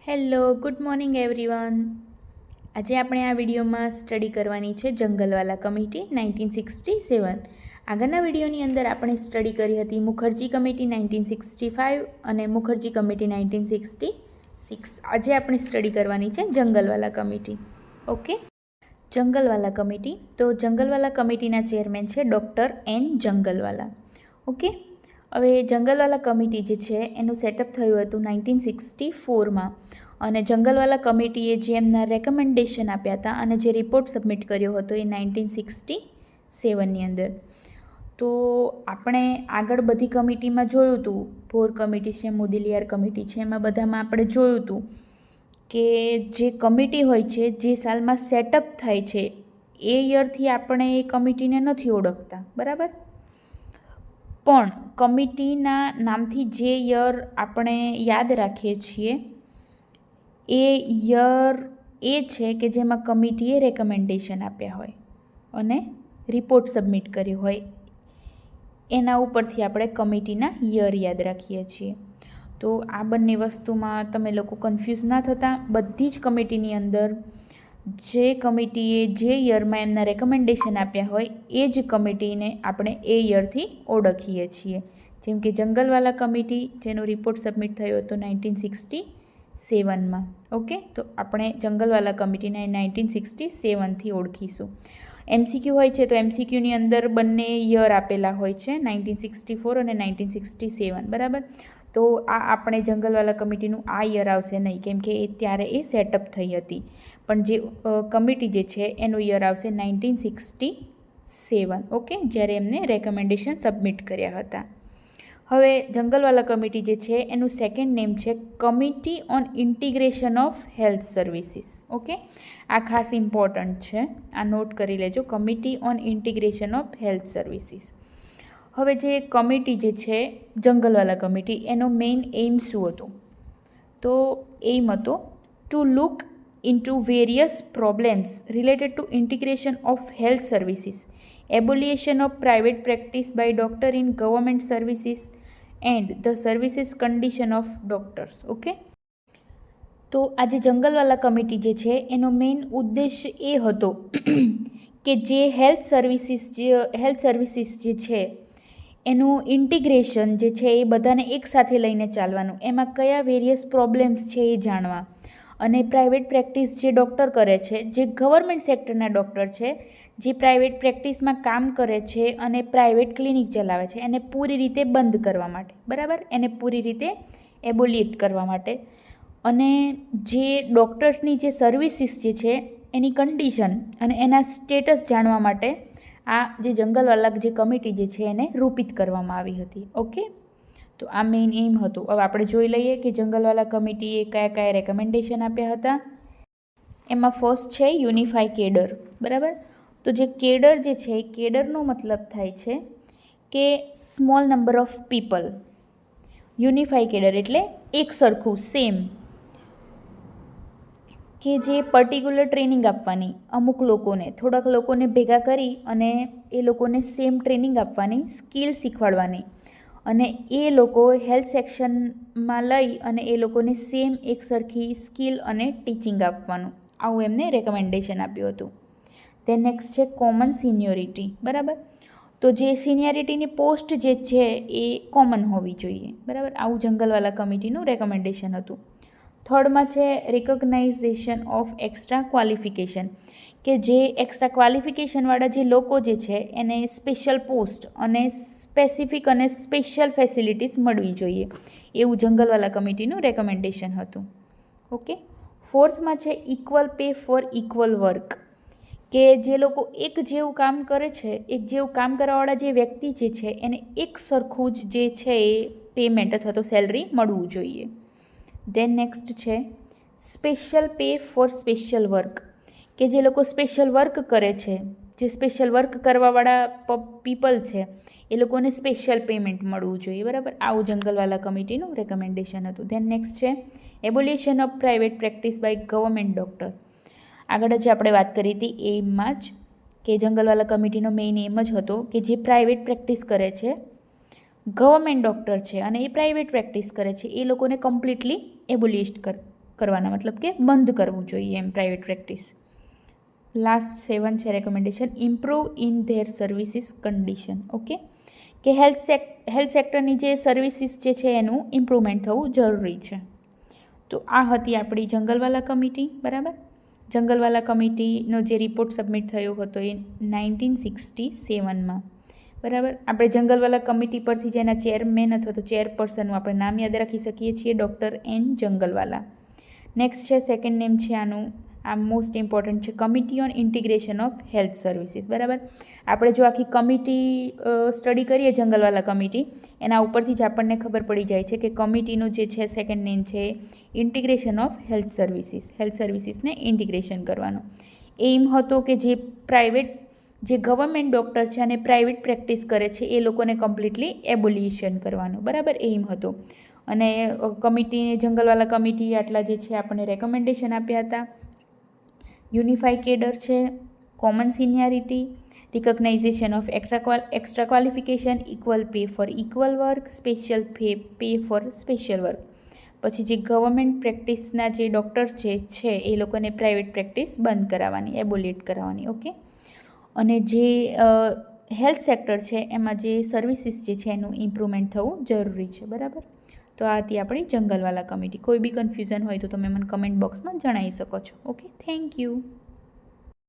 Hello good morning everyone. આજે આપણે આ વિડીયોમાં સ્ટડી કરવાની છે જંગલવાલા કમિટી 1967. આગળના વિડીયોની અંદર આપણે સ્ટડી કરી હતી મુખર્જી કમિટી 1965 અને મુખર્જી કમિટી 1966. આજે આપણે સ્ટડી કરવાની છે Jungalwalla committee. Okay, Jungalwalla committee. તો જંગલવાલા કમિટીના ચેરમેન છે ડૉક્ટર એન જંગલવાલા. ઓકે, હવે જંગલવાલા કમિટી જે છે એનું સેટઅપ થયું હતું 1964માં અને જંગલવાલા કમિટીએ જે એમના રેકમેન્ડેશન આપ્યા હતા અને જે રિપોર્ટ સબમિટ કર્યો હતો એ 1967ની અંદર. તો આપણે આગળ બધી કમિટીમાં જોયું હતું, ભોર કમિટી છે, મુદલિયાર કમિટી છે, એમાં બધામાં આપણે જોયું હતું કે જે કમિટી હોય છે જે સાલમાં સેટઅપ થાય છે એ યરથી આપણે એ કમિટીને નથી ઓળખતા, બરાબર. પણ કમિટીના નામથી જે યર આપણે યાદ રાખીએ છીએ એ યર એ છે કે જેમાં કમિટીએ રેકમેન્ડેશન આપ્યા હોય અને રિપોર્ટ સબમિટ કર્યો હોય, એના ઉપરથી આપણે કમિટીના યર યાદ રાખીએ છીએ. તો આ બંને વસ્તુમાં તમે લોકો કન્ફ્યુઝ ના થતા. બધી જ કમિટીની અંદર જે કમિટીએ જે યરમાં એમના રેકમેન્ડેશન આપ્યા હોય એ જ કમિટીને આપણે એ યરથી ઓળખીએ છીએ. જેમ કે જંગલવાલા કમિટી જેનો રિપોર્ટ સબમિટ થયો હતો 1967માં. ઓકે, તો આપણે જંગલવાલા કમિટીને 1967થી ઓળખીશું. MCQ હોય છે તો MCQની અંદર બંને યર આપેલા હોય છે, 1964 અને 1967, બરાબર. તો આ આપણે જંગલવાલા કમિટીનું આ યર આવશે નહીં, કેમ કે એ ત્યારે એ સેટઅપ થઈ હતી. પણ જે કમિટી જે છે એનું યર આવશે 1967. ઓકે, જ્યારે એમને રેકમેન્ડેશન સબમિટ કર્યા હતા. હવે જંગલવાલા કમિટી જે છે એનું સેકન્ડ નેમ છે committee on integration of health services. Okay, આ ખાસ ઇમ્પોર્ટન્ટ છે, આ નોટ કરી લેજો, committee on integration of health services. હવે જે કમિટી જે છે જંગલવાલા કમિટી, એનો મેઇન એઇમ શું હતો? તો એઇમ હતો to look into various problems related to integration of health services, abolition of private practice by doctor in government services and the services condition of doctors. Okay, તો આ જે જંગલવાલા committee જે છે એનો મેઇન ઉદ્દેશ એ હતો કે જે હેલ્થ સર્વિસીસ જે છે એનું ઇન્ટિગ્રેશન જે છે એ બધાને એકસાથે લઈને ચાલવાનું, એમાં કયા વેરિયસ પ્રોબ્લેમ્સ છે એ જાણવા, અને પ્રાઇવેટ પ્રેક્ટિસ જે ડૉક્ટર કરે છે, જે ગવર્મેન્ટ સેક્ટરના ડૉક્ટર છે, જે પ્રાઇવેટ પ્રેક્ટિસમાં કામ કરે છે અને પ્રાઇવેટ ક્લિનિક ચલાવે છે, એને પૂરી રીતે બંધ કરવા માટે, બરાબર, એને પૂરી રીતે એબોલિએટ કરવા માટે, અને જે ડૉક્ટર્સની જે સર્વિસીસ જે છે એની કન્ડિશન અને એના સ્ટેટસ જાણવા માટે આ જે જંગલવાલા જે કમિટી જે છે એને રૂપિત કરવામાં આવી હતી. ઓકે, તો આ મેઇન એઇમ હતું. હવે આપણે જોઈ લઈએ કે જંગલવાલા કમિટીએ કયા કયા રેકમેન્ડેશન આપ્યા હતા. એમાં ફર્સ્ટ છે યુનિફાઈ કેડર, બરાબર. તો જે કેડર જે છે, કેડરનો મતલબ થાય છે કે small number of people. Unify cadre એટલે એક સરખું, સેમ, કે જે પર્ટિક્યુલર ટ્રેનિંગ આપવાની અમુક લોકોને, થોડાક લોકોને ભેગા કરી અને એ લોકોને સેમ ટ્રેનિંગ આપવાની, સ્કિલ શીખવાડવાની, અને એ લોકો હેલ્થ સેક્શનમાં લઈ અને એ લોકોને સેમ એક સરખી સ્કિલ અને ટીચિંગ આપવાનું, આવું એમને રેકમેન્ડેશન આપ્યું હતું. ધેન નેક્સ્ટ છે કોમન સિનિયોરિટી, બરાબર. તો જે સિનિયરિટીની પોસ્ટ જે છે એ કોમન હોવી જોઈએ, બરાબર. આવું જંગલવાલા કમિટીનું રેકમેન્ડેશન હતું. થર્ડમાં છે રિકોગ્નાઇઝેશન ઓફ એક્સ્ટ્રા ક્વોલિફિકેશન, કે જે એક્સ્ટ્રા ક્વોલિફિકેશનવાળા જે લોકો જે છે એને સ્પેશિયલ પોસ્ટ અને સ્પેસિફિક અને સ્પેશિયલ ફેસિલિટીઝ મળવી જોઈએ, એવું જંગલવાલા કમિટીનું રેકમેન્ડેશન હતું. ઓકે, ફોર્થમાં છે equal pay for equal work, કે જે લોકો એક જેવું કામ કરે છે, એક જેવું કામ કરવાવાળા જે વ્યક્તિ જે છે એને એક સરખું જ જે છે એ પેમેન્ટ અથવા તો સેલરી મળવું જોઈએ. ધેન નેક્સ્ટ છે special pay for special work, કે જે લોકો સ્પેશિયલ વર્ક કરે છે, જે સ્પેશિયલ વર્ક કરવાવાળા પીપલ છે એ લોકોને સ્પેશિયલ પેમેન્ટ મળવું જોઈએ, બરાબર. આવું જંગલવાલા કમિટીનું રેકમેન્ડેશન હતું. ધેન નેક્સ્ટ છે abolition of private practice by government doctor. આગળ જ આપણે વાત કરી હતી એઇમમાં જ કે જંગલવાલા કમિટીનો મેઇન એમ જ હતો કે જે પ્રાઇવેટ પ્રેક્ટિસ કરે છે, ગવર્મેન્ટ ડૉક્ટર છે અને એ પ્રાઇવેટ પ્રેક્ટિસ કરે છે, એ લોકોને કમ્પ્લીટલી એબોલિશ કરવાના, મતલબ કે બંધ કરવું જોઈએ એમ પ્રાઇવેટ પ્રેક્ટિસ. લાસ્ટ 7 છે recommendation, improve in their services condition. Okay, કે હેલ્થ સેક્ટરની જે સર્વિસીસ જે છે એનું ઇમ્પ્રુવમેન્ટ થવું જરૂરી છે. તો આ હતી આપણી જંગલવાલા કમિટી. બરાબર, જંગલવાલા કમિટીનો જે રિપોર્ટ સબમિટ થયો હતો એ 1967માં. બરાબર, આપણે જંગલવાલા કમિટી પરથી જેના ચેરમેન અથવા તો ચેરપર્સનનું આપણે નામ યાદ રાખી શકીએ છીએ, ડૉક્ટર એન જંગલવાલા. નેક્સ્ટ છે, સેકન્ડ નેમ છે આનું, આ મોસ્ટ ઇમ્પોર્ટન્ટ છે, committee on integration of health services. બરાબર, આપણે જો આખી કમિટી સ્ટડી કરીએ જંગલવાલા કમિટી, એના ઉપરથી જ આપણને ખબર પડી જાય છે કે કમિટીનું જે છે સેકન્ડ નેમ છે ઇન્ટિગ્રેશન ઓફ હેલ્થ સર્વિસીસને ઇન્ટિગ્રેશન કરવાનો. એઇમ હતો કે જે ગવર્મેન્ટ ડૉક્ટર છે અને પ્રાઇવેટ પ્રેક્ટિસ કરે છે એ લોકોને કમ્પ્લીટલી એબોલિશન કરવાનું. બરાબર, એઇમ હતો. અને જંગલવાલા કમિટી આટલા જે છે આપણને રેકમેન્ડેશન આપ્યા હતા. યુનિફાઈ કેડર છે, common seniority, recognisation of extra qualification, equal pay for equal work, special pay for special work. પછી જે ગવર્મેન્ટ પ્રેક્ટિસના જે ડૉક્ટર્સ છે એ લોકોને પ્રાઇવેટ પ્રેક્ટિસ બંધ કરાવવાની, એબોલિટ કરાવવાની. ઓકે, અને જે હેલ્થ સેક્ટર છે એમાં જે સર્વિસીસ જે છે એનું ઇમ્પ્રુવમેન્ટ થવું જરૂરી છે. બરાબર, તો આ હતી આપણી જંગલવાલા કમિટી. કોઈ બી કન્ફ્યુઝન હોય તો તમે મને કમેન્ટ બોક્સમાં જણાવી શકો છો. Okay, thank you.